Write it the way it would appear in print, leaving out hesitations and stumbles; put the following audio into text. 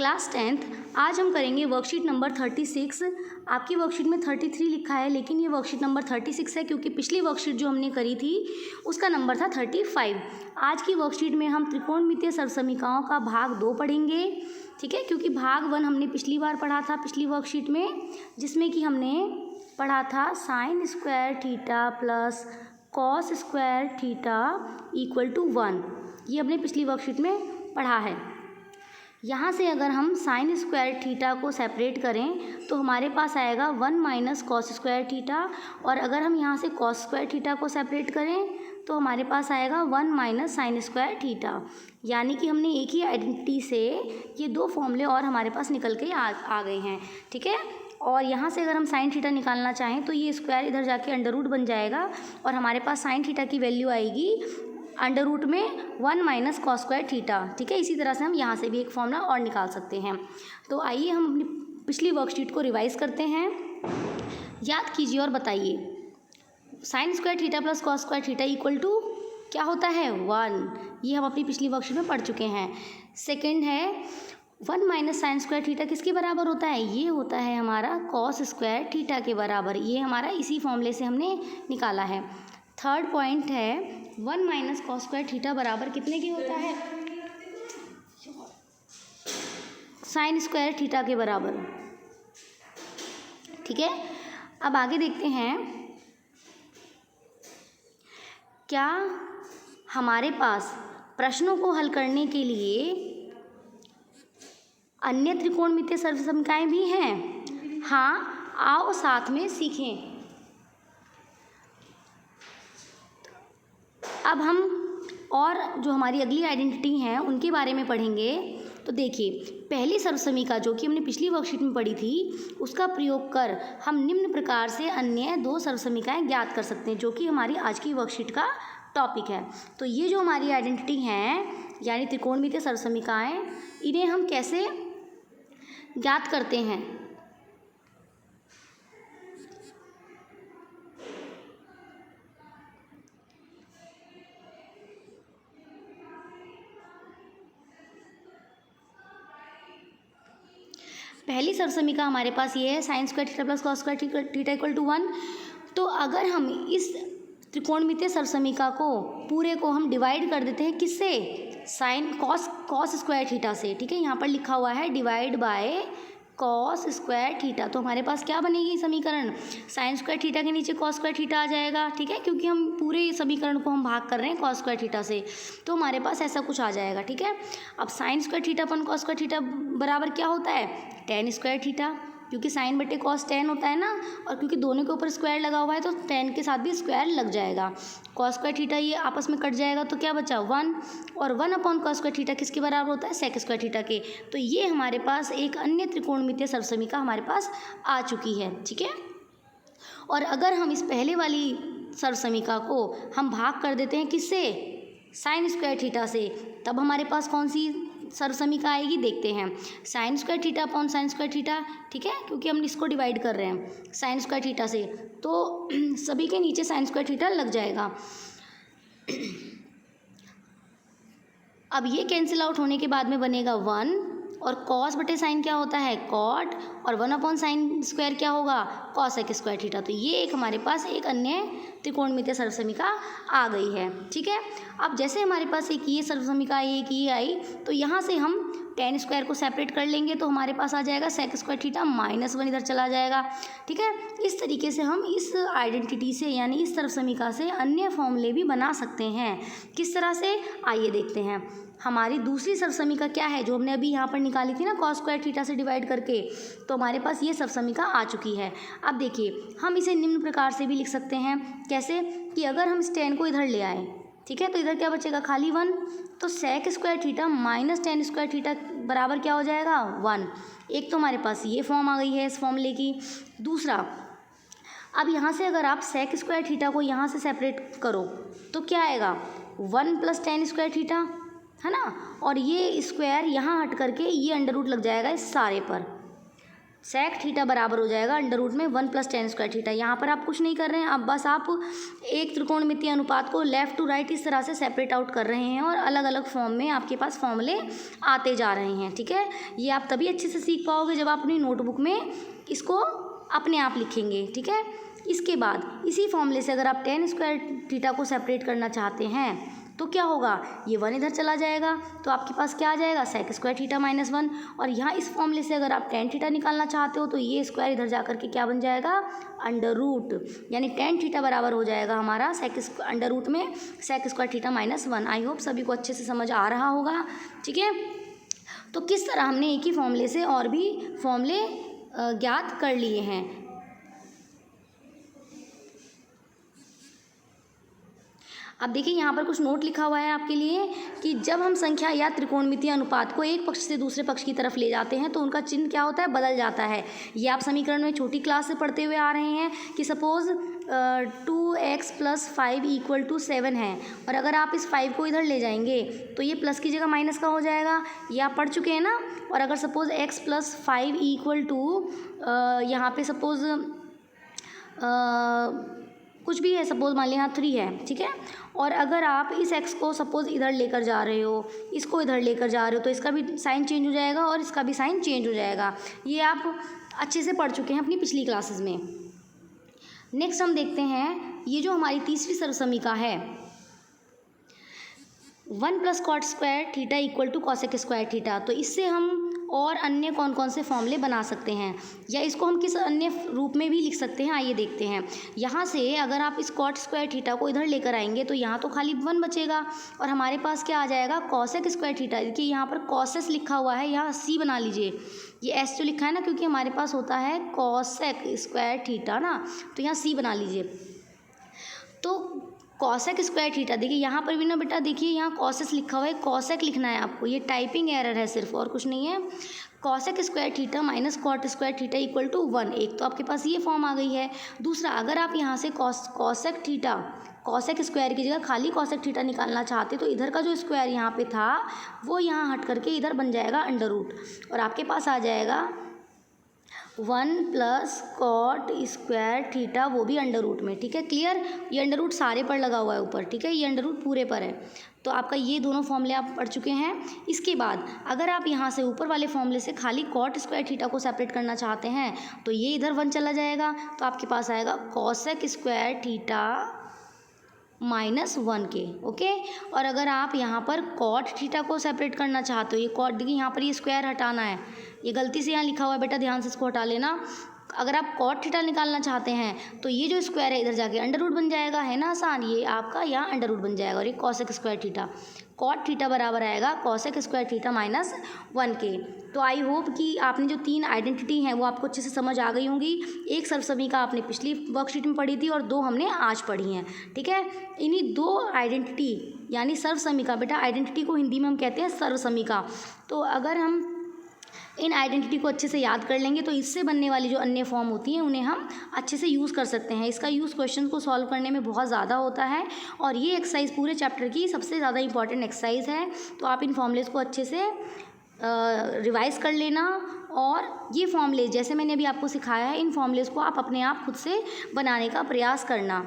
Class 10th आज हम करेंगे वर्कशीट नंबर 36। आपकी वर्कशीट में 33 लिखा है, लेकिन ये वर्कशीट नंबर 36 है क्योंकि पिछली वर्कशीट जो हमने करी थी उसका नंबर था 35। आज की वर्कशीट में हम त्रिकोणमितीय सर्वसमीकरणों का भाग 2 पढ़ेंगे, ठीक है। क्योंकि भाग 1 हमने पिछली बार पढ़ा था पिछली वर्कशीट में, जिसमें कि हमने पढ़ा था sine square theta plus cos square theta equal to 1। ये हमने पिछली वर्कशीट में पढ़ा है। यहाँ से अगर हम साइन स्क्वायर थीटा को सेपरेट करें तो हमारे पास आएगा 1 माइनस कॉस स्क्वायर थीटा, और अगर हम यहाँ से कॉस स्क्वायर थीटा को सेपरेट करें तो हमारे पास आएगा 1 माइनस साइन स्क्वायर थीटा। यानी कि हमने एक ही आइडेंटिटी से ये दो फॉर्मूले और हमारे पास निकल के आ गए हैं, ठीक है। और यहाँ से अगर हम साइन थीटा निकालना चाहें तो ये स्क्वायर इधर जाके अंडर रूट बन जाएगा और हमारे पास साइन थीटा की वैल्यू आएगी अंडर रूट में 1 माइनस कॉस स्क्वायर थीटा, ठीक है। इसी तरह से हम यहाँ से भी एक फॉर्मूला और निकाल सकते हैं। तो आइए हम अपनी पिछली वर्कशीट को रिवाइज करते हैं। याद कीजिए और बताइए, sine square theta plus cos square theta equal to क्या होता है 1। ये हम अपनी पिछली वर्कशीट में पढ़ चुके हैं। सेकेंड है 1 माइनस साइन स्क्वायर थीटा किसके बराबर होता है, ये होता है हमारा कॉस स्क्वायर थीटा के बराबर। ये हमारा इसी फॉर्मूले से हमने निकाला है। थर्ड पॉइंट है 1 माइनस कॉस स्क्वायर थीटा बराबर कितने की होता है, साइन स्क्वायर थीटा के बराबर, ठीक है। अब आगे देखते हैं, क्या हमारे पास प्रश्नों को हल करने के लिए अन्य त्रिकोणमितीय सर्वसमीकरण भी हैं? हाँ, आओ साथ में सीखें। अब हम और जो हमारी अगली आइडेंटिटी हैं उनके बारे में पढ़ेंगे। तो देखिए, पहली सर्वसमीकरण जो कि हमने पिछली वर्कशीट में पढ़ी थी उसका प्रयोग कर हम निम्न प्रकार से अन्य दो सर्वसमीकरण ज्ञात कर सकते हैं, जो कि हमारी आज की वर्कशीट का टॉपिक है। तो ये जो हमारी आइडेंटिटी हैं यानी त्रिकोणमितीय सर्वसमीकरण, इन्हें हम कैसे ज्ञात करते हैं। पहली सर्वसमीकरण हमारे पास ये है sine square theta plus cos square theta equal to 1। तो अगर हम इस त्रिकोणमितीय सर्वसमीकरण को पूरे को हम डिवाइड कर देते हैं किससे, साइन कॉस स्क्वायर थीटा से, ठीक है। यहाँ पर लिखा हुआ है divide by cos square theta. तो हमारे पास क्या बनेगी समीकरण, साइन स्क्वायर थीटा के नीचे कॉस स्क्वायर थीटा आ जाएगा, ठीक है। क्योंकि हम पूरे समीकरण को हम भाग कर रहे हैं कॉस स्क्वायर थीटा से, तो हमारे पास ऐसा कुछ आ जाएगा, ठीक है। अब साइन स्क्वायर थीटा अपन कॉस स्क्वायर थीटा बराबर क्या होता है, टेन स्क्वायर थीटा, क्योंकि साइन बटे कॉस 10 होता है ना, और क्योंकि दोनों के ऊपर स्क्वायर लगा हुआ है तो 10 के साथ भी स्क्वायर लग जाएगा। कॉस स्क्वायर थीटा ये आपस में कट जाएगा तो क्या बचा 1, और 1 अपॉन कॉस स्क्वायर थीटा किसके बराबर होता है, सेक स्क्वायर थीटा के। तो ये हमारे पास एक अन्य त्रिकोणमितीय सर्वसमीकरण हमारे पास आ चुकी है, ठीक है। और अगर हम इस पहले वाली सर्वसमीकरण को हम भाग कर देते हैं किससे, साइन स्क्वायर थीटा से, तब हमारे पास कौन सी सर्वसमीकरण आएगी देखते हैं। Sign square theta upon sine square theta, ठीक है, क्योंकि हम इसको डिवाइड कर रहे हैं साइन स्क्वायर थीटा से, तो सभी के नीचे साइन स्क्वायर थीटा लग जाएगा। अब ये कैंसिल आउट होने के बाद में बनेगा 1, और कॉस बटे साइन क्या होता है कॉट, और 1 अपॉन साइन स्क्वायर क्या होगा कॉस सेक स्क्वायर थीटा। तो ये एक हमारे पास एक अन्य त्रिकोणमितीय सर्वसमीकरण आ गई है, ठीक है। अब जैसे हमारे पास एक ये सर्वसमीकरण एक ये आई, तो यहाँ से हम टेन स्क्वायर को सेपरेट कर लेंगे तो हमारे पास आ जाएगा सेक स्क्वायर थीटा -1 इधर चला जाएगा, ठीक है। इस तरीके से हम इस आइडेंटिटी से यानी इस सर्वसमीकरण से अन्य फॉर्मूले भी बना सकते हैं। किस तरह से, आइए देखते हैं। हमारी दूसरी सर्वसमीकरण क्या है जो हमने अभी यहाँ पर निकाली थी ना कॉस स्क्वायर थीटा से डिवाइड करके, तो हमारे पास ये सर्वसमीकरण आ चुकी है। अब देखिए, हम इसे निम्न प्रकार से भी लिख सकते हैं, कैसे कि अगर हम इस 10 को इधर ले आए, ठीक है, तो इधर क्या बचेगा खाली 1, तो sec square theta minus tan square theta बराबर क्या हो जाएगा 1। एक तो हमारे पास ये फॉर्म आ गई है इस फॉर्मूले की। दूसरा, अब यहाँ से अगर आप सेक स्क्वायर थीटा को यहाँ से सेपरेट करो तो क्या आएगा 1 प्लस टेन स्क्वायर थीटा, है ना, और ये स्क्वायर यहाँ हट करके ये अंडर रूट लग जाएगा इस सारे पर, sec थीटा बराबर हो जाएगा अंडर रूट में 1 + tan स्क्वायर थीटा। यहाँ पर आप कुछ नहीं कर रहे हैं, अब बस आप एक त्रिकोणमितीय अनुपात को लेफ़्ट टू राइट इस तरह से सेपरेट आउट कर रहे हैं और अलग अलग फॉर्म में आपके पास फॉर्मूले आते जा रहे हैं। ठीक है, ये आप तभी अच्छे से सीख पाओगे जब आप अपनी नोटबुक में इसको अपने आप लिखेंगे। ठीक है, इसके बाद इसी फॉर्मूले से अगर आप tan स्क्वायर थीटा को सेपरेट करना चाहते हैं तो क्या होगा, ये 1 इधर चला जाएगा तो आपके पास क्या आ जाएगा, sec स्क्वायर थीटा -1। और यहाँ इस फॉर्मूले से अगर आप tan थीटा निकालना चाहते हो तो ये स्क्वायर इधर जा करके क्या बन जाएगा, अंडर रूट, यानी tan थीटा बराबर हो जाएगा हमारा अंडर रूट में sec square theta -1। I hope सभी को अच्छे से समझ आ रहा होगा। ठीक है, तो किस तरह हमने एक ही फॉर्मूले से और भी फॉर्मूले ज्ञात कर लिए हैं। अब देखिए यहाँ पर कुछ नोट लिखा हुआ है आपके लिए कि जब हम संख्या या त्रिकोणमितीय अनुपात को एक पक्ष से दूसरे पक्ष की तरफ ले जाते हैं तो उनका चिन्ह क्या होता है, बदल जाता है। ये आप समीकरण में छोटी क्लास से पढ़ते हुए आ रहे हैं कि सपोज़ 2x + 5 = 7 है और अगर आप इस 5 को इधर ले जाएंगे तो ये प्लस की जगह माइनस का हो जाएगा, ये आप पढ़ चुके हैं ना। और अगर सपोज़ x + 5 = यहाँ पे सपोज़ कुछ भी है, सपोज़ मान लिया यहाँ 3 है। ठीक है, और अगर आप इस x को सपोज़ इधर लेकर जा रहे हो, इसको इधर लेकर जा रहे हो तो इसका भी साइन चेंज हो जाएगा और इसका भी साइन चेंज हो जाएगा। ये आप अच्छे से पढ़ चुके हैं अपनी पिछली क्लासेस में। नेक्स्ट हम देखते हैं ये जो हमारी तीसरी सर्वसमीका है 1 + cot square theta = cosec square theta. तो इससे हम और अन्य कौन कौन से फॉर्मूले बना सकते हैं या इसको हम किस अन्य रूप में भी लिख सकते हैं, आइए देखते हैं। यहाँ से अगर आप इस cot स्क्वायर थीटा को इधर लेकर आएंगे तो यहाँ तो खाली 1 बचेगा और हमारे पास क्या आ जाएगा, cosec स्क्वायर थीटा। देखिए यहाँ पर cos लिखा हुआ है, यहाँ c बना लीजिए, ये s जो लिखा है ना, क्योंकि हमारे पास होता है cosec स्क्वायर थीटा ना, तो यहाँ c बना लीजिए। तो cosec स्क्वायर थीटा, देखिए यहाँ पर भी ना बेटा, देखिए यहाँ cos लिखा हुआ है, cosec लिखना है आपको, ये टाइपिंग एरर है सिर्फ और कुछ नहीं है। cosec square theta - cot square theta = 1। एक तो आपके पास ये फॉर्म आ गई है। दूसरा, अगर आप यहाँ से cosec थीटा, cosec स्क्वायर की जगह खाली cosec थीटा निकालना चाहते तो इधर का जो स्क्वायर यहाँ पे था वो यहाँ हट करके इधर बन जाएगा अंडर रूट और आपके पास आ जाएगा 1 + cot स्क्वायर थीटा, वो भी अंडर रूट में। ठीक है, क्लियर। ये अंडर रूट सारे पर लगा हुआ है ऊपर। ठीक है, ये अंडर रूट पूरे पर है। तो आपका ये दोनों फॉर्मूले आप पढ़ चुके हैं। इसके बाद अगर आप यहाँ से ऊपर वाले फॉर्मूले से खाली cot स्क्वायर थीटा को सेपरेट करना चाहते हैं तो ये इधर 1 चला जाएगा तो आपके पास आएगा cosec स्क्वायर थीटा -1 के। ओके, और अगर आप यहाँ पर cot थीटा को सेपरेट करना चाहते हो, ये cot, देखिए यहाँ पर ये स्क्वायर हटाना है, ये गलती से यहाँ लिखा हुआ है बेटा, ध्यान से इसको हटा लेना। अगर आप cot थीटा निकालना चाहते हैं तो ये जो स्क्वायर है इधर जाके अंडर रूट बन जाएगा, है ना आसान, ये आपका यहाँ अंडर रूट बन जाएगा और ये cosec square theta, cot theta बराबर आएगा cosec स्क्वायर थीटा -1 के। तो आई होप कि आपने जो 3 आइडेंटिटी हैं वो आपको अच्छे से समझ आ गई होंगी। एक सर्वसमीका आपने पिछली वर्कशीट में पढ़ी थी और 2 हमने आज पढ़ी हैं। ठीक है, इन्हीं 2 आइडेंटिटी यानी सर्वसमीका, बेटा आइडेंटिटी को हिंदी में हम कहते हैं सर्वसमीका। तो अगर हम इन आइडेंटिटी को अच्छे से याद कर लेंगे तो इससे बनने वाली जो अन्य फॉर्म होती हैं उन्हें हम अच्छे से यूज़ कर सकते हैं। इसका यूज़ क्वेश्चन को सॉल्व करने में बहुत ज़्यादा होता है और ये एक्सरसाइज पूरे चैप्टर की सबसे ज़्यादा इंपॉर्टेंट एक्सरसाइज है। तो आप इन फॉर्मूलेस को अच्छे से रिवाइज़ कर लेना और ये फॉर्मूले जैसे मैंने अभी आपको सिखाया है, इन फॉर्मूलेस को आप अपने आप खुद से बनाने का प्रयास करना।